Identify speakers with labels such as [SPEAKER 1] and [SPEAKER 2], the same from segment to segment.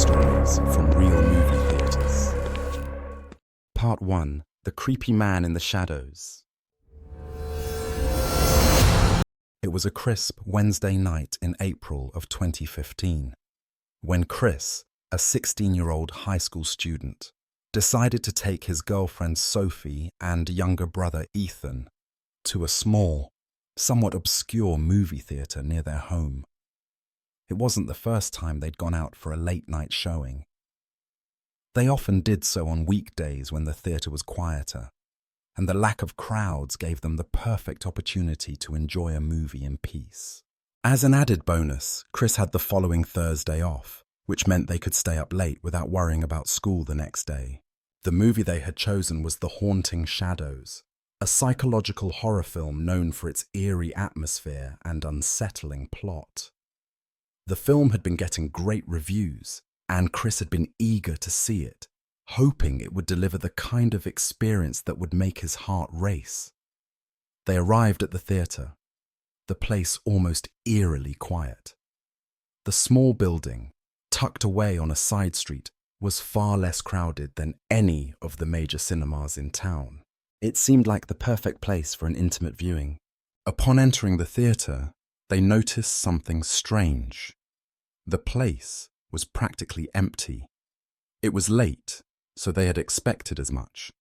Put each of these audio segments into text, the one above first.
[SPEAKER 1] stories from real movie theaters. Part 1. The Creepy Man in the Shadows. It was a crisp Wednesday night in April of 2015 when Chris, a 16-year-old high school student, decided to take his girlfriend Sophie and younger brother Ethan to a small, somewhat obscure movie theater near their home. It wasn't the first time they'd gone out for a late-night showing. They often did so on weekdays when the theater was quieter, and the lack of crowds gave them the perfect opportunity to enjoy a movie in peace. As an added bonus, Chris had the following Thursday off, which meant they could stay up late without worrying about school the next day. The movie they had chosen was The Haunting Shadows, a psychological horror film known for its eerie atmosphere and unsettling plot. The film had been getting great reviews, and Chris had been eager to see it, hoping it would deliver the kind of experience that would make his heart race. They arrived at the theater, the place almost eerily quiet. The small building, tucked away on a side street, was far less crowded than any of the major cinemas in town. It seemed like the perfect place for an intimate viewing. Upon entering the theater, they noticed something strange. The place was practically empty. It was late, so they had expected as much.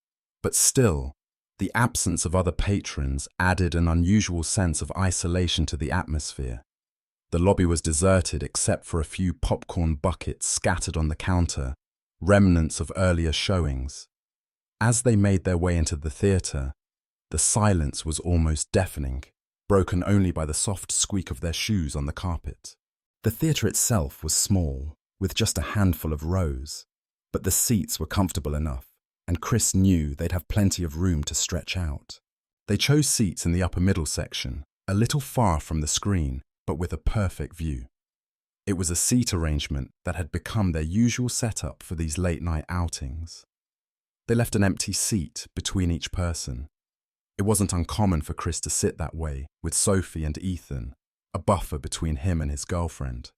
[SPEAKER 1] But still, the absence of other patrons added an unusual sense of isolation to the atmosphere. The lobby was deserted except for a few popcorn buckets scattered on the counter, remnants of earlier showings. As they made their way into the theater, the silence was almost deafening, broken only by the soft squeak of their shoes on the carpet. The theater itself was small, with just a handful of rows, but the seats were comfortable enough, and Chris knew they'd have plenty of room to stretch out. They chose seats in the upper middle section, a little far from the screen, but with a perfect view. It was a seat arrangement that had become their usual setup for these late-night outings. They left an empty seat between each person. It wasn't uncommon for Chris to sit that way, with Sophie and Ethan, a buffer between him and his girlfriend.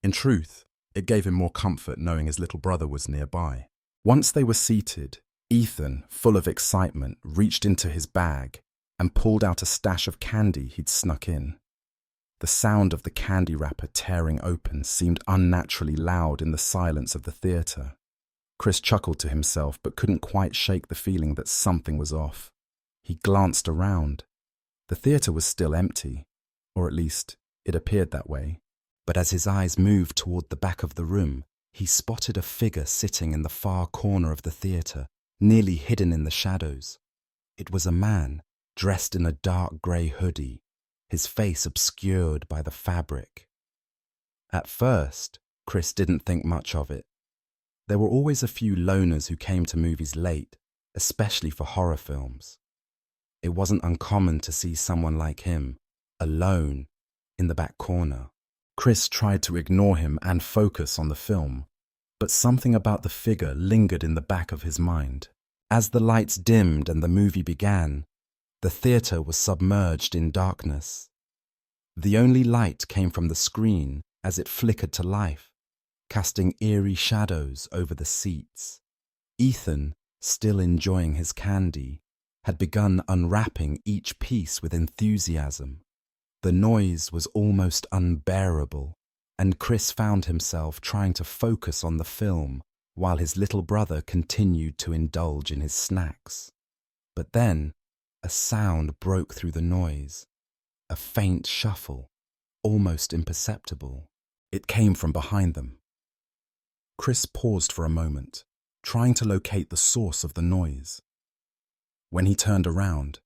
[SPEAKER 1] In truth, it gave him more comfort knowing his little brother was nearby. Once they were seated, Ethan, full of excitement, reached into his bag and pulled out a stash of candy he'd snuck in. The sound of the candy wrapper tearing open seemed unnaturally loud in the silence of the theater. Chris chuckled to himself but couldn't quite shake the feeling that something was off. He glanced around. The theater was still empty, or at least it appeared that way. But as his eyes moved toward the back of the room, he spotted a figure sitting in the far corner of the theater, nearly hidden in the shadows. It was a man, dressed in a dark grey hoodie, his face obscured by the fabric. At first, Chris didn't think much of it. There were always a few loners who came to movies late, especially for horror films. It wasn't uncommon to see someone like him, alone, in the back corner. Chris tried to ignore him and focus on the film, but something about the figure lingered in the back of his mind. As the lights dimmed and the movie began, the theater was submerged in darkness. The only light came from the screen as it flickered to life, casting eerie shadows over the seats. Ethan, still enjoying his candy, had begun unwrapping each piece with enthusiasm. The noise was almost unbearable, and Chris found himself trying to focus on the film while his little brother continued to indulge in his snacks. But then, a sound broke through the noise, a faint shuffle, almost imperceptible. It came from behind them. Chris paused for a moment, trying to locate the source of the noise. When he turned around,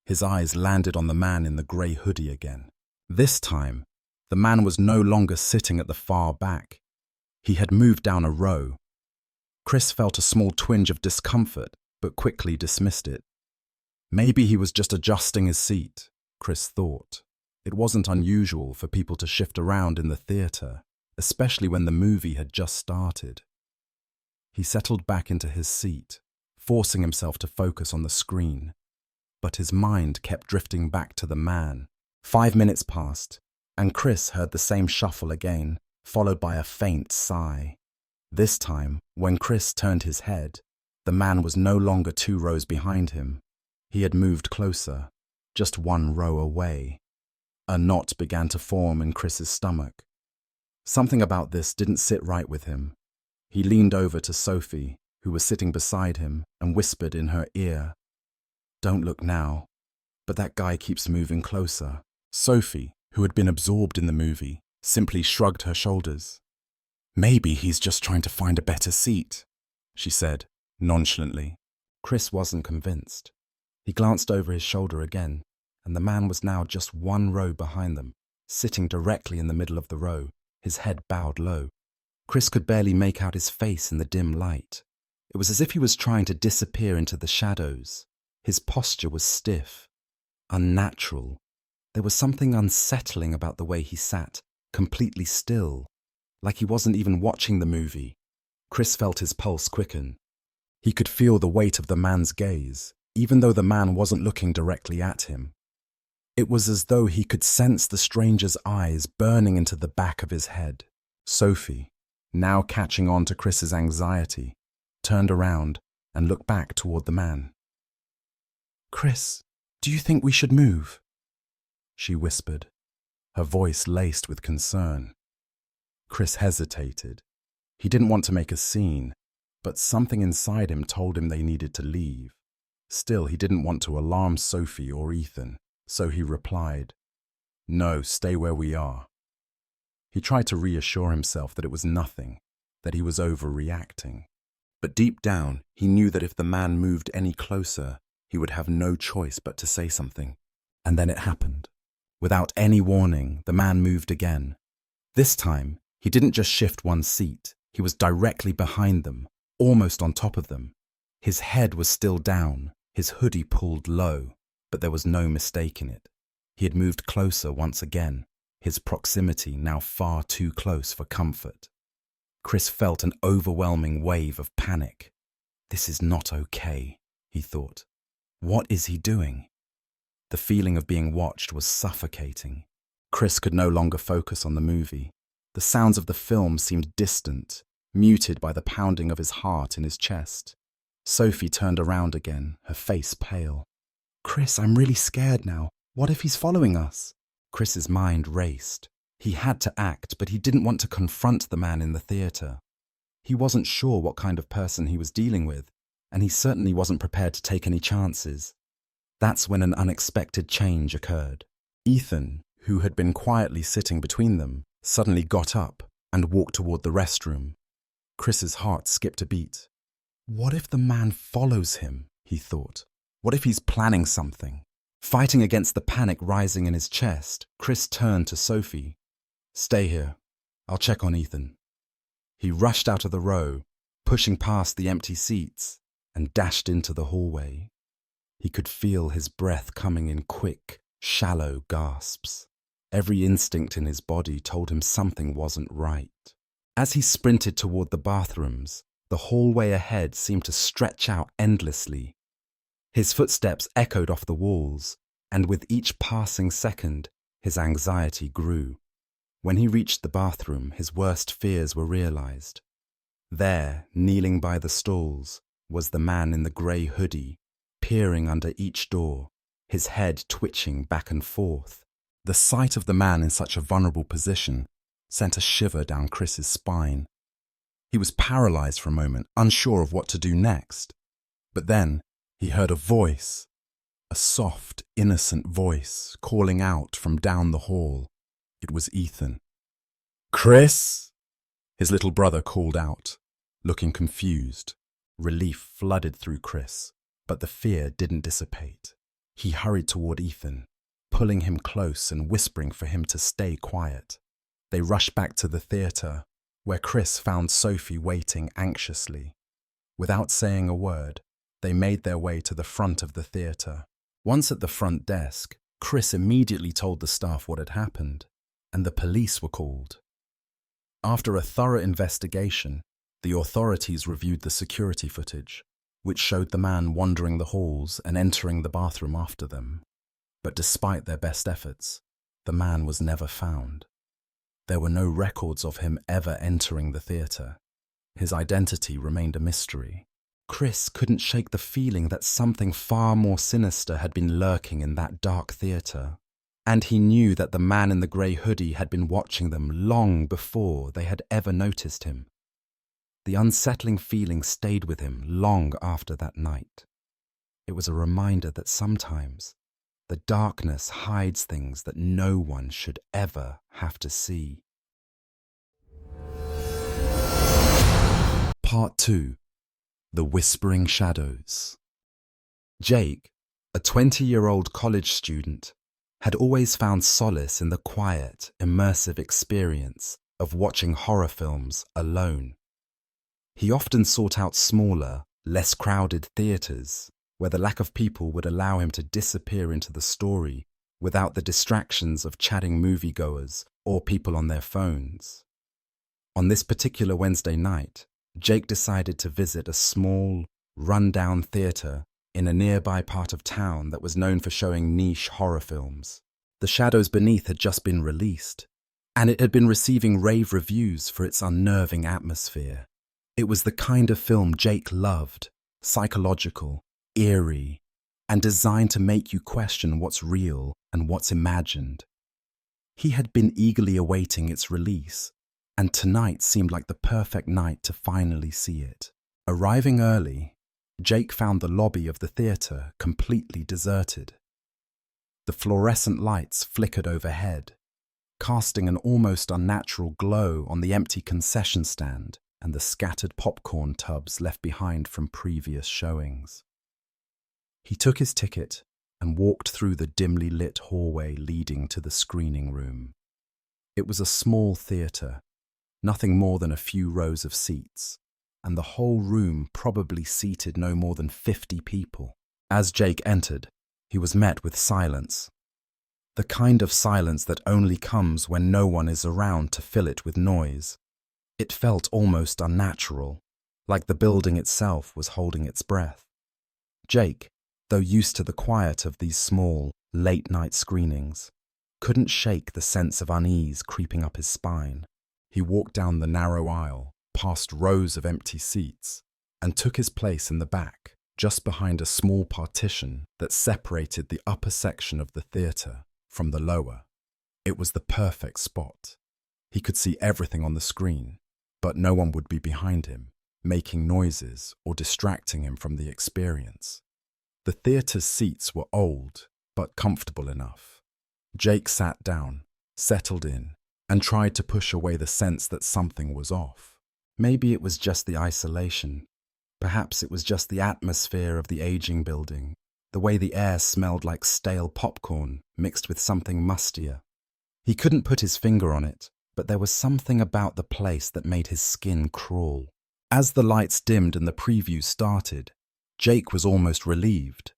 [SPEAKER 1] his eyes landed on the man in the grey hoodie again. This time, the man was no longer sitting at the far back. He had moved down a row. Chris felt a small twinge of discomfort, but quickly dismissed it. Maybe he was just adjusting his seat, Chris thought. It wasn't unusual for people to shift around in the theater, especially when the movie had just started. He settled back into his seat, forcing himself to focus on the screen, but his mind kept drifting back to the man. 5 minutes passed, and Chris heard the same shuffle again, followed by a faint sigh. This time, when Chris turned his head, the man was no longer 2 rows behind him. He had moved closer, just 1 row away. A knot began to form in Chris's stomach. Something about this didn't sit right with him. He leaned over to Sophie, who was sitting beside him, and whispered in her ear, "Don't look now, but that guy keeps moving closer." Sophie, who had been absorbed in the movie, simply shrugged her shoulders. "Maybe he's just trying to find a better seat," she said, nonchalantly. Chris wasn't convinced. He glanced over his shoulder again, and the man was now just 1 row behind them, sitting directly in the middle of the row, his head bowed low. Chris could barely make out his face in the dim light. It was as if he was trying to disappear into the shadows. His posture was stiff, unnatural. There was something unsettling about the way he sat, completely still, like he wasn't even watching the movie. Chris felt his pulse quicken. He could feel the weight of the man's gaze, even though the man wasn't looking directly at him. It was as though he could sense the stranger's eyes burning into the back of his head. Sophie, now catching on to Chris's anxiety, turned around and looked back toward the man. "Chris, do you think we should move?" she whispered, her voice laced with concern. Chris hesitated. He didn't want to make a scene, but something inside him told him they needed to leave. Still, he didn't want to alarm Sophie or Ethan, so he replied, "No, stay where we are." He tried to reassure himself that it was nothing, that he was overreacting. But deep down, he knew that if the man moved any closer, he would have no choice but to say something. And then it happened. Without any warning, the man moved again. This time, he didn't just shift 1 seat, he was directly behind them, almost on top of them. His head was still down, his hoodie pulled low, but there was no mistaking it. He had moved closer once again, his proximity now far too close for comfort. Chris felt an overwhelming wave of panic. This is not okay, he thought. What is he doing? The feeling of being watched was suffocating. Chris could no longer focus on the movie. The sounds of the film seemed distant, muted by the pounding of his heart in his chest. Sophie turned around again, her face pale. "Chris, I'm really scared now. What if he's following us?" Chris's mind raced. He had to act, but he didn't want to confront the man in the theatre. He wasn't sure what kind of person he was dealing with, and he certainly wasn't prepared to take any chances. That's when an unexpected change occurred. Ethan, who had been quietly sitting between them, suddenly got up and walked toward the restroom. Chris's heart skipped a beat. What if the man follows him, he thought. What if he's planning something? Fighting against the panic rising in his chest, Chris turned to Sophie. "Stay here. I'll check on Ethan." He rushed out of the row, pushing past the empty seats, and dashed into the hallway. He could feel his breath coming in quick, shallow gasps. Every instinct in his body told him something wasn't right. As he sprinted toward the bathrooms, the hallway ahead seemed to stretch out endlessly. His footsteps echoed off the walls, and with each passing second, his anxiety grew. When he reached the bathroom, his worst fears were realized. There, kneeling by the stalls, was the man in the grey hoodie, peering under each door, his head twitching back and forth. The sight of the man in such a vulnerable position sent a shiver down Chris's spine. He was paralyzed for a moment, unsure of what to do next. But then he heard a voice, a soft, innocent voice calling out from down the hall. It was Ethan. "Chris!" His little brother called out, looking confused. Relief flooded through Chris, but the fear didn't dissipate. He hurried toward Ethan, pulling him close and whispering for him to stay quiet. They rushed back to the theatre, where Chris found Sophie waiting anxiously. Without saying a word, they made their way to the front of the theatre. Once at the front desk, Chris immediately told the staff what had happened, and the police were called. After a thorough investigation, the authorities reviewed the security footage, which showed the man wandering the halls and entering the bathroom after them. But despite their best efforts, the man was never found. There were no records of him ever entering the theatre. His identity remained a mystery. Chris couldn't shake the feeling that something far more sinister had been lurking in that dark theatre. And he knew that the man in the grey hoodie had been watching them long before they had ever noticed him. The unsettling feeling stayed with him long after that night. It was a reminder that sometimes the darkness hides things that no one should ever have to see. Part 2. The Whispering Shadows. Jake, a 20-year-old college student, had always found solace in the quiet, immersive experience of watching horror films alone. He often sought out smaller, less crowded theatres, where the lack of people would allow him to disappear into the story without the distractions of chatting moviegoers or people on their phones. On this particular Wednesday night, Jake decided to visit a small, run-down theatre in a nearby part of town that was known for showing niche horror films. The Shadows Beneath had just been released, and it had been receiving rave reviews for its unnerving atmosphere. It was the kind of film Jake loved, psychological, eerie, and designed to make you question what's real and what's imagined. He had been eagerly awaiting its release, and tonight seemed like the perfect night to finally see it. Arriving early, Jake found the lobby of the theatre completely deserted. The fluorescent lights flickered overhead, casting an almost unnatural glow on the empty concession stand and the scattered popcorn tubs left behind from previous showings. He took his ticket and walked through the dimly lit hallway leading to the screening room. It was a small theatre, nothing more than a few rows of seats, and the whole room probably seated no more than 50 people. As Jake entered, he was met with silence. The kind of silence that only comes when no one is around to fill it with noise. It felt almost unnatural, like the building itself was holding its breath. Jake, though used to the quiet of these small, late-night screenings, couldn't shake the sense of unease creeping up his spine. He walked down the narrow aisle, past rows of empty seats, and took his place in the back, just behind a small partition that separated the upper section of the theatre from the lower. It was the perfect spot. He could see everything on the screen, but no one would be behind him, making noises or distracting him from the experience. The theatre's seats were old, but comfortable enough. Jake sat down, settled in, and tried to push away the sense that something was off. Maybe it was just the isolation. Perhaps it was just the atmosphere of the aging building, the way the air smelled like stale popcorn mixed with something mustier. He couldn't put his finger on it, but there was something about the place that made his skin crawl. As the lights dimmed and the preview started, Jake was almost relieved.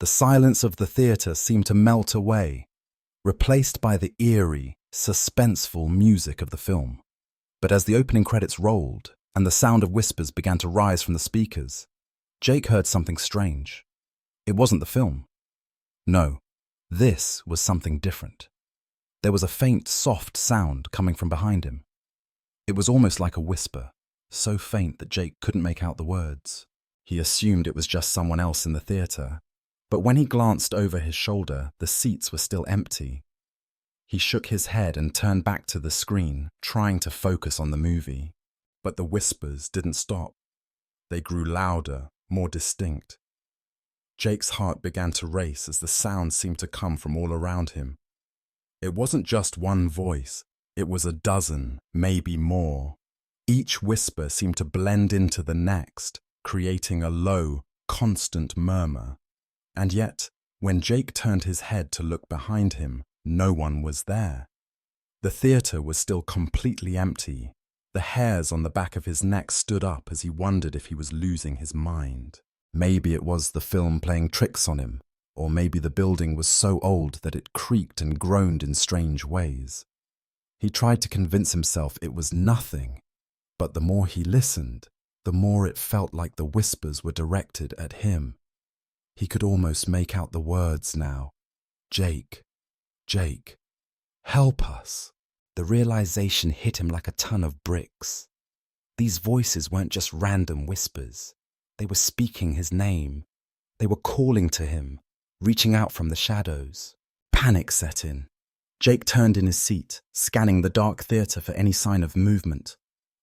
[SPEAKER 1] The silence of the theatre seemed to melt away, replaced by the eerie, suspenseful music of the film. But as the opening credits rolled and the sound of whispers began to rise from the speakers, Jake heard something strange. It wasn't the film. No, this was something different. There was a faint, soft sound coming from behind him. It was almost like a whisper, so faint that Jake couldn't make out the words. He assumed it was just someone else in the theatre, but when he glanced over his shoulder, the seats were still empty. He shook his head and turned back to the screen, trying to focus on the movie. But the whispers didn't stop. They grew louder, more distinct. Jake's heart began to race as the sound seemed to come from all around him. It wasn't just one voice, it was a dozen, maybe more. Each whisper seemed to blend into the next, creating a low, constant murmur. And yet, when Jake turned his head to look behind him, no one was there. The theatre was still completely empty. The hairs on the back of his neck stood up as he wondered if he was losing his mind. Maybe it was the film playing tricks on him, or maybe the building was so old that it creaked and groaned in strange ways. He tried to convince himself it was nothing, but the more he listened, the more it felt like the whispers were directed at him. He could almost make out the words now. Jake, Jake, help us. The realization hit him like a ton of bricks. These voices weren't just random whispers. They were speaking his name. They were calling to him, reaching out from the shadows. Panic set in. Jake turned in his seat, scanning the dark theatre for any sign of movement.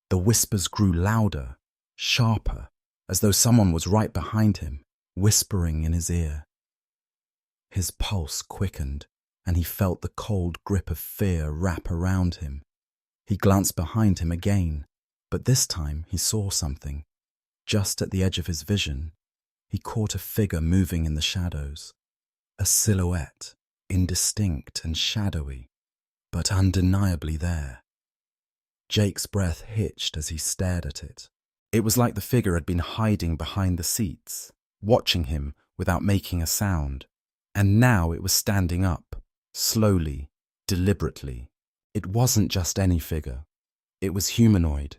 [SPEAKER 1] The whispers grew louder, sharper, as though someone was right behind him, whispering in his ear. His pulse quickened, and he felt the cold grip of fear wrap around him. He glanced behind him again, but this time he saw something. Just at the edge of his vision, he caught a figure moving in the shadows. A silhouette, indistinct and shadowy, but undeniably there. Jake's breath hitched as he stared at it. It was like the figure had been hiding behind the seats, watching him without making a sound. And now it was standing up, slowly, deliberately. It wasn't just any figure. It was humanoid,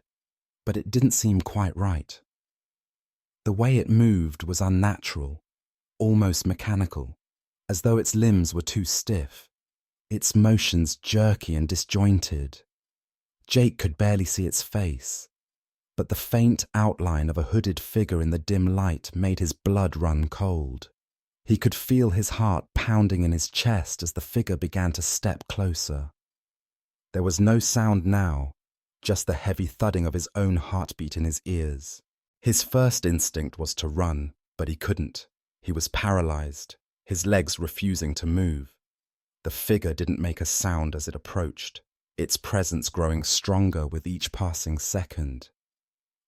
[SPEAKER 1] but it didn't seem quite right. The way it moved was unnatural, almost mechanical, as though its limbs were too stiff, its motions jerky and disjointed. Jake could barely see its face, but the faint outline of a hooded figure in the dim light made his blood run cold. He could feel his heart pounding in his chest as the figure began to step closer. There was no sound now, just the heavy thudding of his own heartbeat in his ears. His first instinct was to run, but he couldn't. He was paralyzed, his legs refusing to move. The figure didn't make a sound as it approached, its presence growing stronger with each passing second.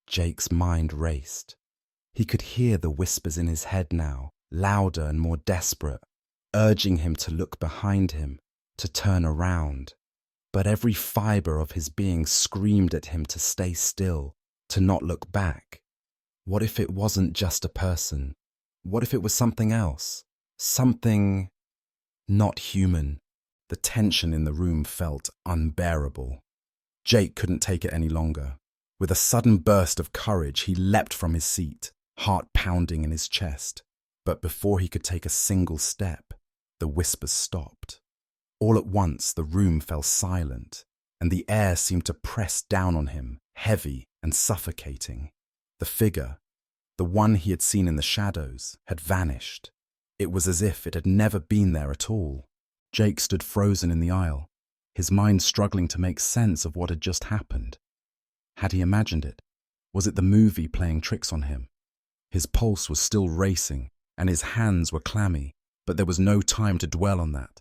[SPEAKER 1] Jake's mind raced. He could hear the whispers in his head now, louder and more desperate, urging him to look behind him, to turn around. But every fibre of his being screamed at him to stay still, to not look back. What if it wasn't just a person? What if it was something else? Something not human. The tension in the room felt unbearable. Jake couldn't take it any longer. With a sudden burst of courage, he leapt from his seat, heart pounding in his chest. But before he could take a single step, the whispers stopped. All at once, the room fell silent, and the air seemed to press down on him, heavy and suffocating. The figure, the one he had seen in the shadows, had vanished. It was as if it had never been there at all. Jake stood frozen in the aisle, his mind struggling to make sense of what had just happened. Had he imagined it? Was it the movie playing tricks on him? His pulse was still racing, and his hands were clammy, but there was no time to dwell on that.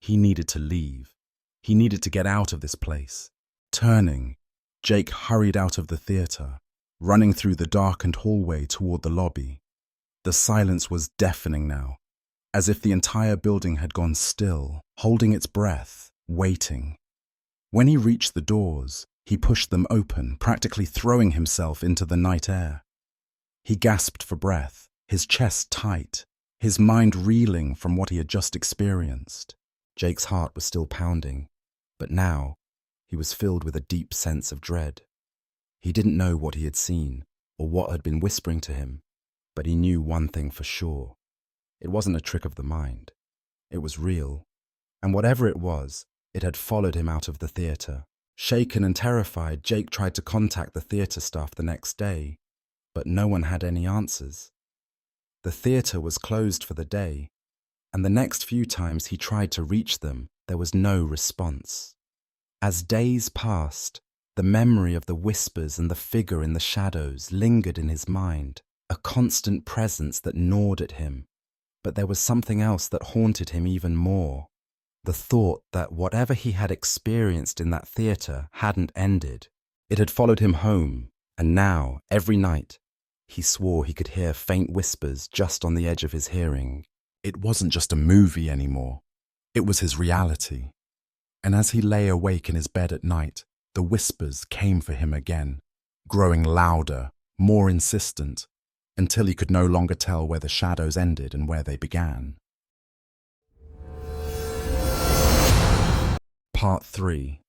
[SPEAKER 1] He needed to leave. He needed to get out of this place. Turning, Jake hurried out of the theatre, running through the darkened hallway toward the lobby. The silence was deafening now, as if the entire building had gone still, holding its breath, waiting. When he reached the doors, he pushed them open, practically throwing himself into the night air. He gasped for breath, his chest tight, his mind reeling from what he had just experienced. Jake's heart was still pounding, but now he was filled with a deep sense of dread. He didn't know what he had seen or what had been whispering to him, but he knew one thing for sure. It wasn't a trick of the mind. It was real, and whatever it was, it had followed him out of the theatre. Shaken and terrified, Jake tried to contact the theatre staff the next day, but no one had any answers. The theatre was closed for the day, and the next few times he tried to reach them, there was no response. As days passed, the memory of the whispers and the figure in the shadows lingered in his mind, a constant presence that gnawed at him. But there was something else that haunted him even more. The thought that whatever he had experienced in that theatre hadn't ended. It had followed him home, and now, every night, he swore he could hear faint whispers just on the edge of his hearing. It wasn't just a movie anymore. It was his reality. And as he lay awake in his bed at night, the whispers came for him again, growing louder, more insistent, until he could no longer tell where the shadows ended and where they began. Part 3.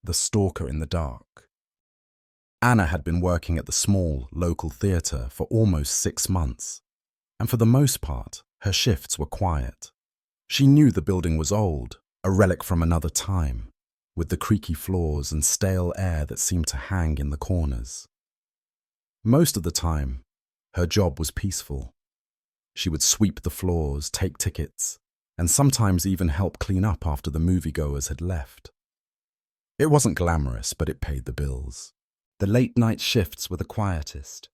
[SPEAKER 1] The Stalker in the Dark. Anna had been working at the small, local theatre for almost 6 months, and for the most part, her shifts were quiet. She knew the building was old, a relic from another time, with the creaky floors and stale air that seemed to hang in the corners. Most of the time, her job was peaceful. She would sweep the floors, take tickets, and sometimes even help clean up after the moviegoers had left. It wasn't glamorous, but it paid the bills. The late-night shifts were the quietest,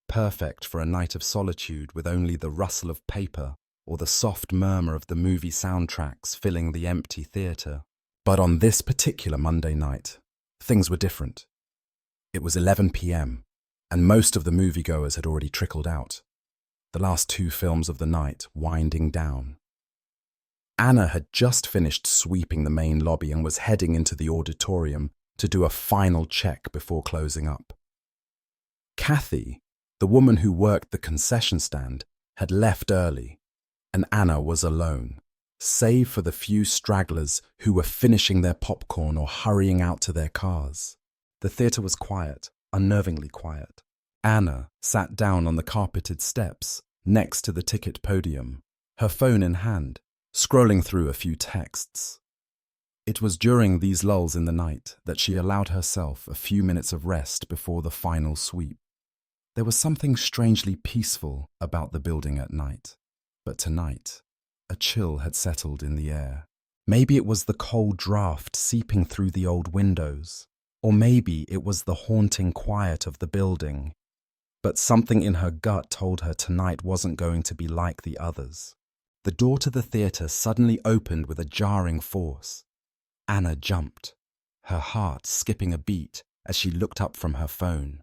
[SPEAKER 1] perfect for a night of solitude with only the rustle of paper or the soft murmur of the movie soundtracks filling the empty theatre. But on this particular Monday night, things were different. It was 11 p.m., and most of the moviegoers had already trickled out, the last two films of the night winding down. Anna had just finished sweeping the main lobby and was heading into the auditorium to do a final check before closing up. Kathy, the woman who worked the concession stand, had left early, and Anna was alone, save for the few stragglers who were finishing their popcorn or hurrying out to their cars. The theatre was quiet, unnervingly quiet. Anna sat down on the carpeted steps next to the ticket podium, her phone in hand, scrolling through a few texts. It was during these lulls in the night that she allowed herself a few minutes of rest before the final sweep. There was something strangely peaceful about the building at night, but tonight, a chill had settled in the air. Maybe it was the cold draft seeping through the old windows, or maybe it was the haunting quiet of the building. But something in her gut told her tonight wasn't going to be like the others. The door to the theatre suddenly opened with a jarring force. Anna jumped, her heart skipping a beat as she looked up from her phone.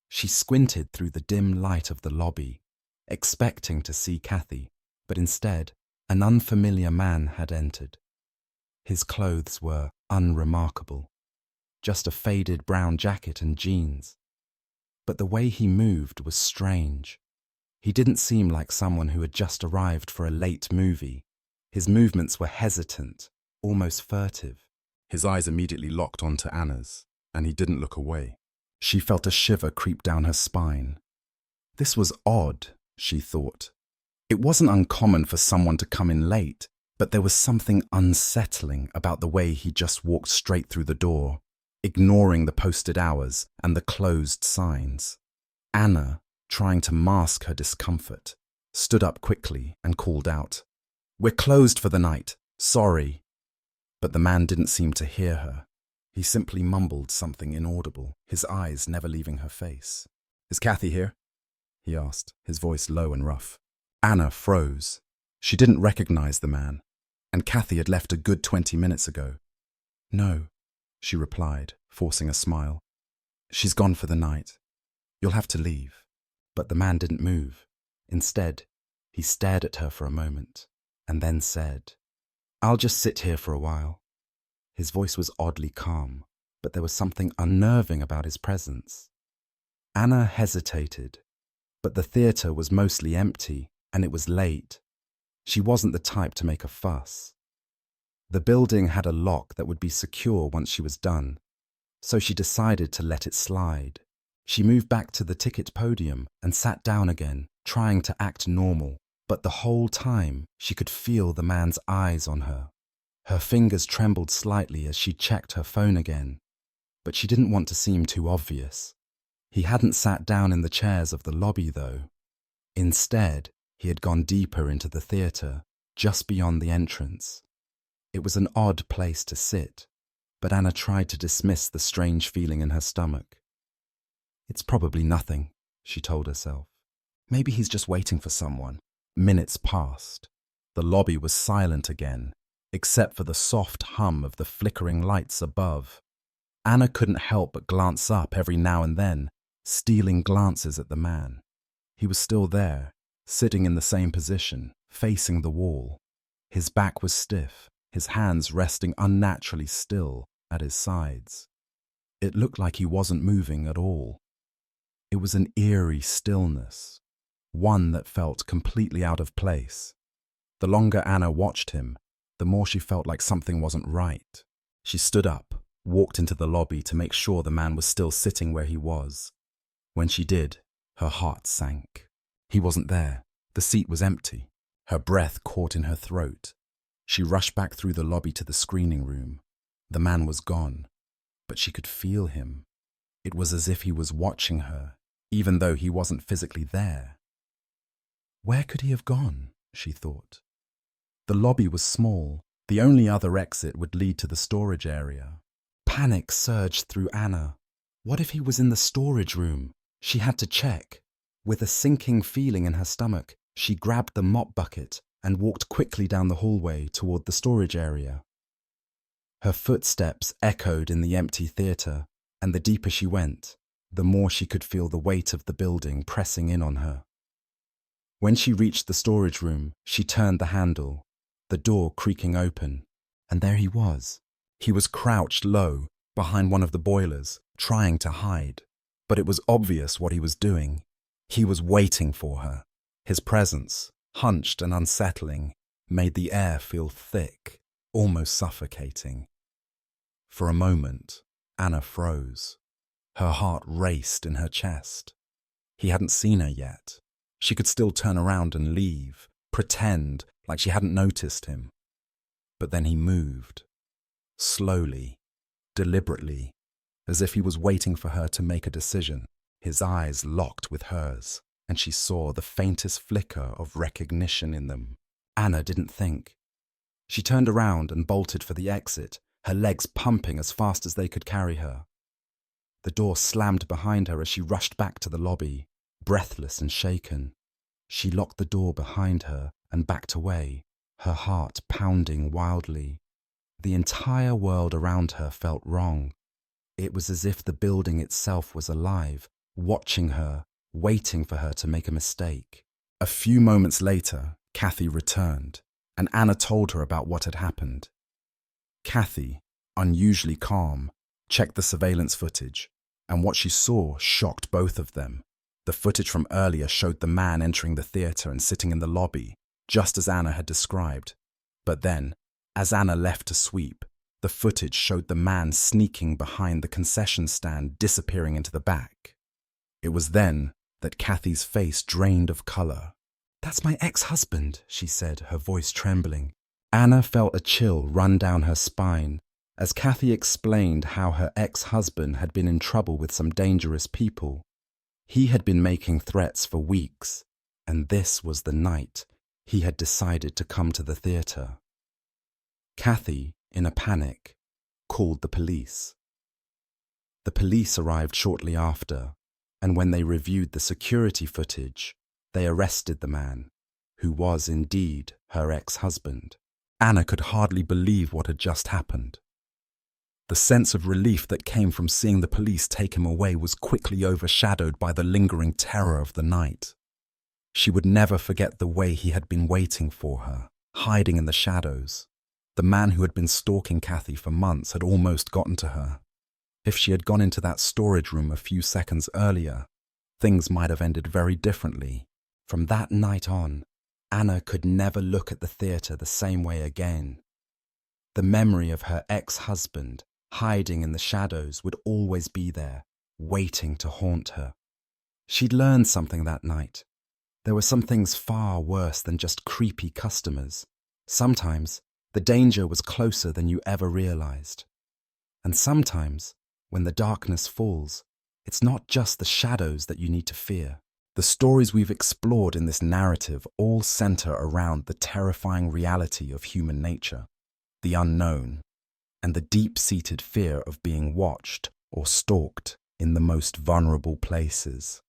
[SPEAKER 1] She squinted through the dim light of the lobby, expecting to see Kathy, but instead, an unfamiliar man had entered. His clothes were unremarkable, just a faded brown jacket and jeans. But the way he moved was strange. He didn't seem like someone who had just arrived for a late movie. His movements were hesitant, almost furtive. His eyes immediately locked onto Anna's, and he didn't look away. She felt a shiver creep down her spine. This was odd, she thought. It wasn't uncommon for someone to come in late, but there was something unsettling about the way he just walked straight through the door, ignoring the posted hours and the closed signs. Anna, trying to mask her discomfort, stood up quickly and called out, "We're closed for the night, sorry." But the man didn't seem to hear her. He simply mumbled something inaudible, his eyes never leaving her face. "Is Kathy here?" he asked, his voice low and rough. Anna froze. She didn't recognize the man, and Kathy had left a good 20 minutes ago. "No," she replied, forcing a smile. "She's gone for the night. You'll have to leave." But the man didn't move. Instead, he stared at her for a moment, and then said, "I'll just sit here for a while." His voice was oddly calm, but there was something unnerving about his presence. Anna hesitated, but the theatre was mostly empty, and it was late. She wasn't the type to make a fuss. The building had a lock that would be secure once she was done, so she decided to let it slide. She moved back to the ticket podium and sat down again, trying to act normal, but the whole time she could feel the man's eyes on her. Her fingers trembled slightly as she checked her phone again, but she didn't want to seem too obvious. He hadn't sat down in the chairs of the lobby, though. Instead, he had gone deeper into the theatre, just beyond the entrance. It was an odd place to sit, but Anna tried to dismiss the strange feeling in her stomach. "It's probably nothing," she told herself. "Maybe he's just waiting for someone." Minutes passed. The lobby was silent again, except for the soft hum of the flickering lights above. Anna couldn't help but glance up every now and then, stealing glances at the man. He was still there, sitting in the same position, facing the wall. His back was stiff, his hands resting unnaturally still at his sides. It looked like he wasn't moving at all. It was an eerie stillness, one that felt completely out of place. The longer Anna watched him, the more she felt like something wasn't right. She stood up, walked into the lobby to make sure the man was still sitting where he was. When she did, her heart sank. He wasn't there. The seat was empty. Her breath caught in her throat. She rushed back through the lobby to the screening room. The man was gone, but she could feel him. It was as if he was watching her, even though he wasn't physically there. Where could he have gone? She thought. The lobby was small. The only other exit would lead to the storage area. Panic surged through Anna. What if he was in the storage room? She had to check. With a sinking feeling in her stomach, she grabbed the mop bucket and walked quickly down the hallway toward the storage area. Her footsteps echoed in the empty theater, and the deeper she went, the more she could feel the weight of the building pressing in on her. When she reached the storage room, she turned the handle, the door creaking open, and there he was. He was crouched low behind one of the boilers, trying to hide. But it was obvious what he was doing. He was waiting for her. His presence, hunched and unsettling, made the air feel thick, almost suffocating. For a moment, Anna froze. Her heart raced in her chest. He hadn't seen her yet. She could still turn around and leave, pretend like she hadn't noticed him. But then he moved. Slowly, deliberately, as if he was waiting for her to make a decision. His eyes locked with hers, and she saw the faintest flicker of recognition in them. Anna didn't think. She turned around and bolted for the exit, her legs pumping as fast as they could carry her. The door slammed behind her as she rushed back to the lobby, breathless and shaken. She locked the door behind her and backed away, her heart pounding wildly. The entire world around her felt wrong. It was as if the building itself was alive, watching her, waiting for her to make a mistake. A few moments later, Kathy returned, and Anna told her about what had happened. Kathy, unusually calm, checked the surveillance footage, and what she saw shocked both of them. The footage from earlier showed the man entering the theater and sitting in the lobby, just as Anna had described. But then, as Anna left to sweep, the footage showed the man sneaking behind the concession stand, disappearing into the back. It was then that Kathy's face drained of color. "That's my ex-husband," she said, her voice trembling. Anna felt a chill run down her spine as Kathy explained how her ex-husband had been in trouble with some dangerous people. He had been making threats for weeks, and this was the night he had decided to come to the theater. Kathy, in a panic, called the police. The police arrived shortly after, and when they reviewed the security footage, they arrested the man, who was indeed her ex-husband. Anna could hardly believe what had just happened. The sense of relief that came from seeing the police take him away was quickly overshadowed by the lingering terror of the night. She would never forget the way he had been waiting for her, hiding in the shadows. The man who had been stalking Kathy for months had almost gotten to her. If she had gone into that storage room a few seconds earlier, things might have ended very differently. From that night on, Anna could never look at the theater the same way again. The memory of her ex-husband hiding in the shadows would always be there, waiting to haunt her. She'd learned something that night. There were some things far worse than just creepy customers. Sometimes the danger was closer than you ever realized. And sometimes, when the darkness falls, it's not just the shadows that you need to fear. The stories we've explored in this narrative all center around the terrifying reality of human nature, the unknown, and the deep-seated fear of being watched or stalked in the most vulnerable places.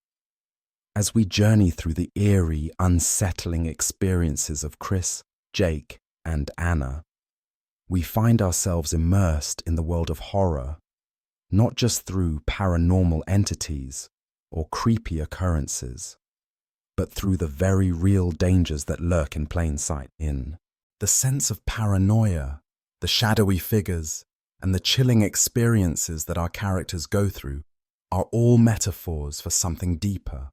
[SPEAKER 1] As we journey through the eerie, unsettling experiences of Chris, Jake, and Anna, we find ourselves immersed in the world of horror, not just through paranormal entities or creepy occurrences, but through the very real dangers that lurk in plain sight. The sense of paranoia, the shadowy figures, and the chilling experiences that our characters go through are all metaphors for something deeper,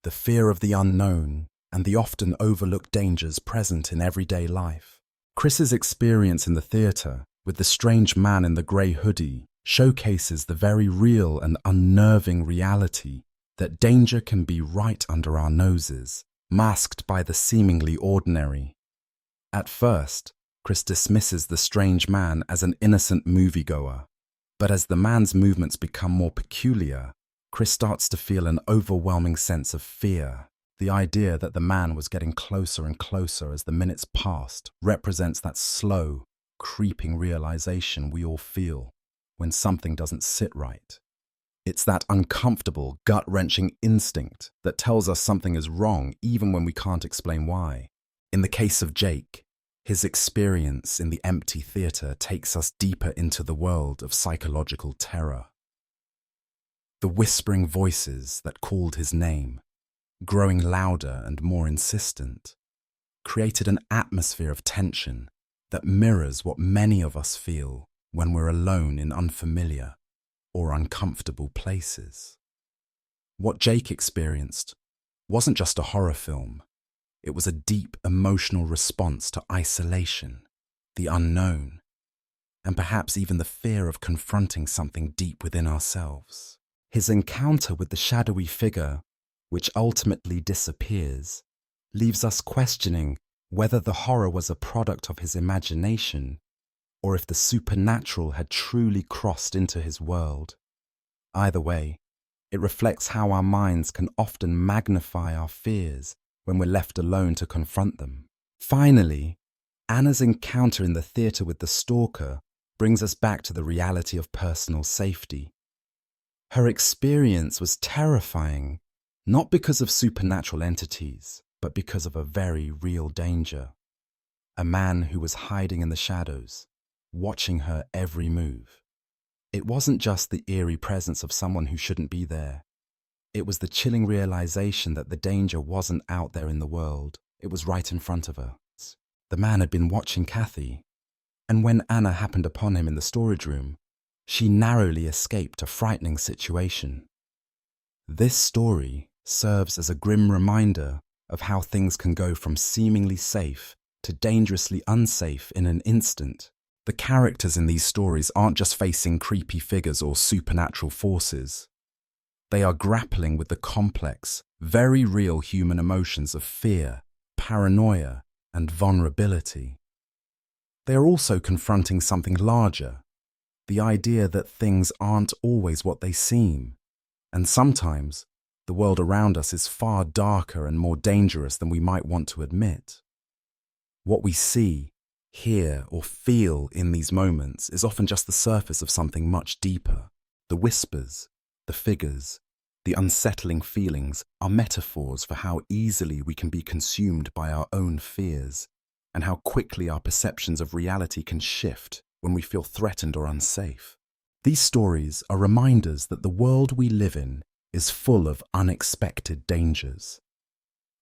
[SPEAKER 1] the fear of the unknown and the often overlooked dangers present in everyday life. Chris's experience in the theater with the strange man in the grey hoodie showcases the very real and unnerving reality that danger can be right under our noses, masked by the seemingly ordinary. At first, Chris dismisses the strange man as an innocent moviegoer. But as the man's movements become more peculiar, Chris starts to feel an overwhelming sense of fear. The idea that the man was getting closer and closer as the minutes passed represents that slow, creeping realization we all feel when something doesn't sit right. It's that uncomfortable, gut-wrenching instinct that tells us something is wrong even when we can't explain why. In the case of Jake, his experience in the empty theater takes us deeper into the world of psychological terror. The whispering voices that called his name, growing louder and more insistent, created an atmosphere of tension that mirrors what many of us feel when we're alone in unfamiliar or uncomfortable places. What Jake experienced wasn't just a horror film. It was a deep emotional response to isolation, the unknown, and perhaps even the fear of confronting something deep within ourselves. His encounter with the shadowy figure, which ultimately disappears, leaves us questioning whether the horror was a product of his imagination or if the supernatural had truly crossed into his world. Either way, it reflects how our minds can often magnify our fears when we're left alone to confront them. Finally, Anna's encounter in the theater with the stalker brings us back to the reality of personal safety. Her experience was terrifying, not because of supernatural entities, but because of a very real danger. A man who was hiding in the shadows, watching her every move. It wasn't just the eerie presence of someone who shouldn't be there. It was the chilling realization that the danger wasn't out there in the world. It was right in front of her. The man had been watching Kathy, and when Anna happened upon him in the storage room, she narrowly escaped a frightening situation. This story serves as a grim reminder of how things can go from seemingly safe to dangerously unsafe in an instant. The characters in these stories aren't just facing creepy figures or supernatural forces. They are grappling with the complex, very real human emotions of fear, paranoia, and vulnerability. They are also confronting something larger, the idea that things aren't always what they seem, and sometimes the world around us is far darker and more dangerous than we might want to admit. What we see, hear, or feel in these moments is often just the surface of something much deeper. The whispers, the figures, the unsettling feelings are metaphors for how easily we can be consumed by our own fears and how quickly our perceptions of reality can shift when we feel threatened or unsafe. These stories are reminders that the world we live in is full of unexpected dangers.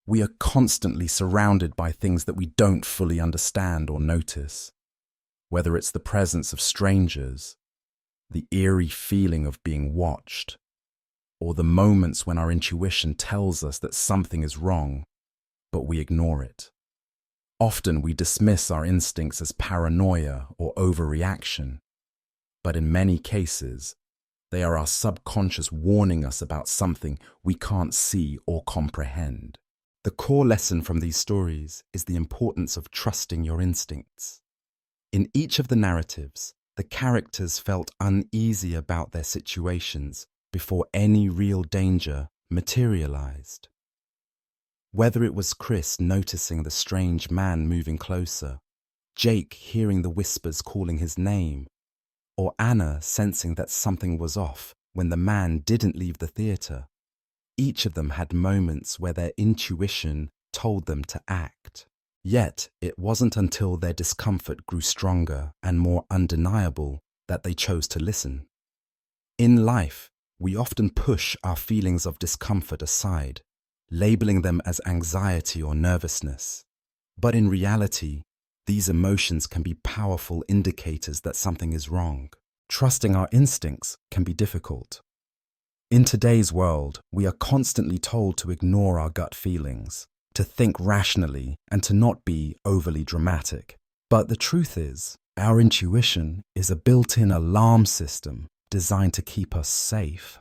[SPEAKER 1] We are constantly surrounded by things that we don't fully understand or notice, whether it's the presence of strangers, the eerie feeling of being watched, or the moments when our intuition tells us that something is wrong, but we ignore it. Often we dismiss our instincts as paranoia or overreaction, but in many cases, they are our subconscious warning us about something we can't see or comprehend. The core lesson from these stories is the importance of trusting your instincts. In each of the narratives, the characters felt uneasy about their situations before any real danger materialized. Whether it was Chris noticing the strange man moving closer, Jake hearing the whispers calling his name, or Anna sensing that something was off when the man didn't leave the theater, each of them had moments where their intuition told them to act. Yet it wasn't until their discomfort grew stronger and more undeniable that they chose to listen. In life, we often push our feelings of discomfort aside, labeling them as anxiety or nervousness. But in reality, these emotions can be powerful indicators that something is wrong. Trusting our instincts can be difficult. In today's world, we are constantly told to ignore our gut feelings, to think rationally, and to not be overly dramatic. But the truth is, our intuition is a built-in alarm system designed to keep us safe.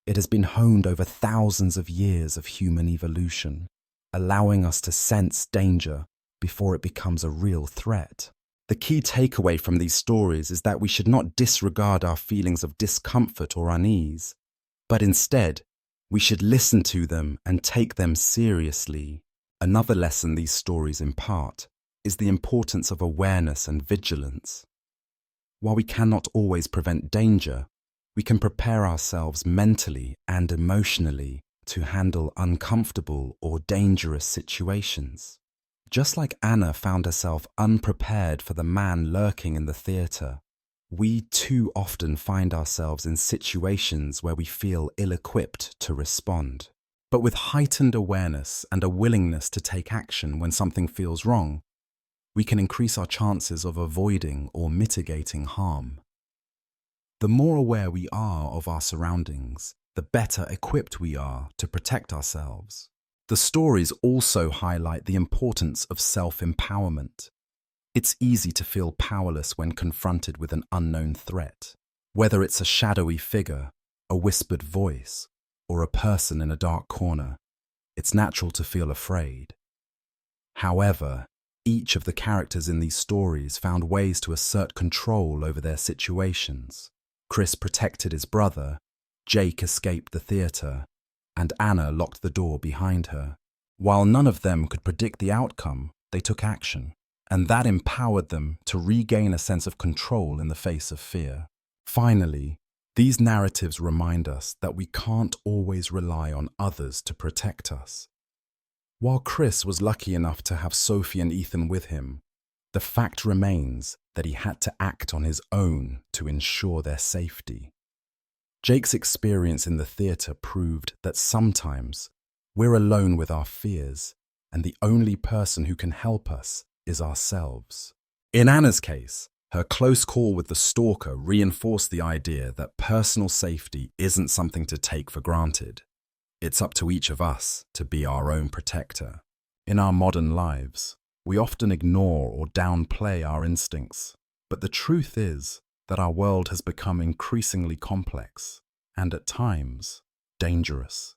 [SPEAKER 1] It has been honed over thousands of years of human evolution, allowing us to sense danger before it becomes a real threat. The key takeaway from these stories is that we should not disregard our feelings of discomfort or unease, but instead, we should listen to them and take them seriously. Another lesson these stories impart is the importance of awareness and vigilance. While we cannot always prevent danger, we can prepare ourselves mentally and emotionally to handle uncomfortable or dangerous situations. Just like Anna found herself unprepared for the man lurking in the theatre, we too often find ourselves in situations where we feel ill-equipped to respond. But with heightened awareness and a willingness to take action when something feels wrong, we can increase our chances of avoiding or mitigating harm. The more aware we are of our surroundings, the better equipped we are to protect ourselves. The stories also highlight the importance of self-empowerment. It's easy to feel powerless when confronted with an unknown threat, whether it's a shadowy figure, a whispered voice, or a person in a dark corner. It's natural to feel afraid. However, each of the characters in these stories found ways to assert control over their situations. Chris protected his brother, Jake escaped the theatre, and Anna locked the door behind her. While none of them could predict the outcome, they took action, and that empowered them to regain a sense of control in the face of fear. Finally, these narratives remind us that we can't always rely on others to protect us. While Chris was lucky enough to have Sophie and Ethan with him, the fact remains that he had to act on his own to ensure their safety. Jake's experience in the theatre proved that sometimes we're alone with our fears, and the only person who can help us is ourselves. In Anna's case, her close call with the stalker reinforced the idea that personal safety isn't something to take for granted. It's up to each of us to be our own protector. In our modern lives, we often ignore or downplay our instincts, but the truth is that our world has become increasingly complex and at times dangerous.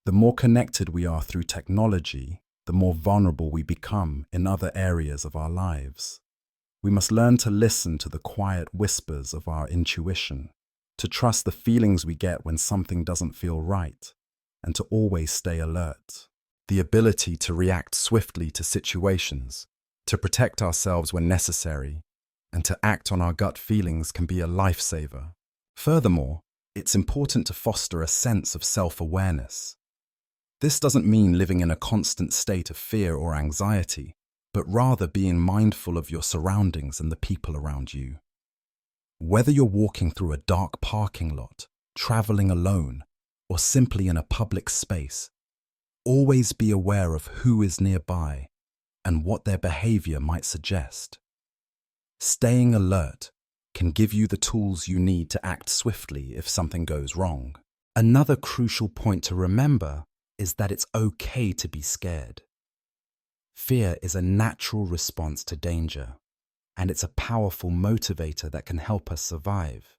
[SPEAKER 1] The more connected we are through technology, the more vulnerable we become in other areas of our lives. We must learn to listen to the quiet whispers of our intuition, to trust the feelings we get when something doesn't feel right, and to always stay alert. The ability to react swiftly to situations, to protect ourselves when necessary, and to act on our gut feelings can be a lifesaver. Furthermore, it's important to foster a sense of self-awareness. This doesn't mean living in a constant state of fear or anxiety, but rather being mindful of your surroundings and the people around you. Whether you're walking through a dark parking lot, traveling alone, or simply in a public space, always be aware of who is nearby and what their behavior might suggest. Staying alert can give you the tools you need to act swiftly if something goes wrong. Another crucial point to remember is that it's okay to be scared. Fear is a natural response to danger, and it's a powerful motivator that can help us survive.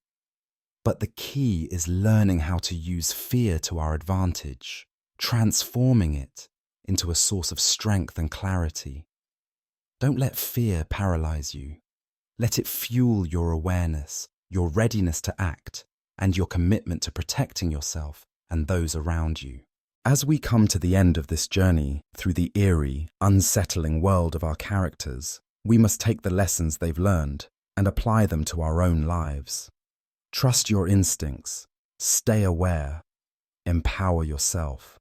[SPEAKER 1] But the key is learning how to use fear to our advantage, transforming it into a source of strength and clarity. Don't let fear paralyze you. Let it fuel your awareness, your readiness to act, and your commitment to protecting yourself and those around you. As we come to the end of this journey through the eerie, unsettling world of our characters, we must take the lessons they've learned and apply them to our own lives. Trust your instincts, stay aware, empower yourself,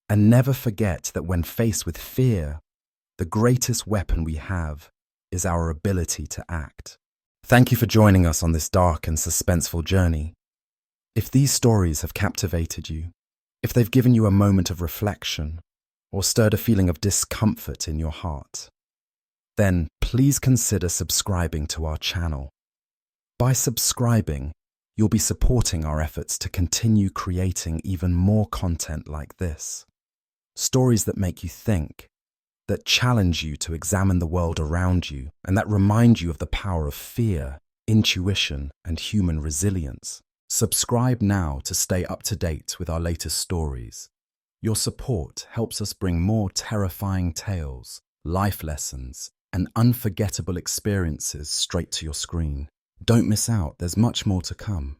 [SPEAKER 1] and never forget that when faced with fear, the greatest weapon we have is our ability to act. Thank you for joining us on this dark and suspenseful journey. If these stories have captivated you, if they've given you a moment of reflection or stirred a feeling of discomfort in your heart, then please consider subscribing to our channel. By subscribing, you'll be supporting our efforts to continue creating even more content like this. Stories that make you think, that challenge you to examine the world around you, and that remind you of the power of fear, intuition, and human resilience. Subscribe now to stay up to date with our latest stories. Your support helps us bring more terrifying tales, life lessons, and unforgettable experiences straight to your screen. Don't miss out, there's much more to come.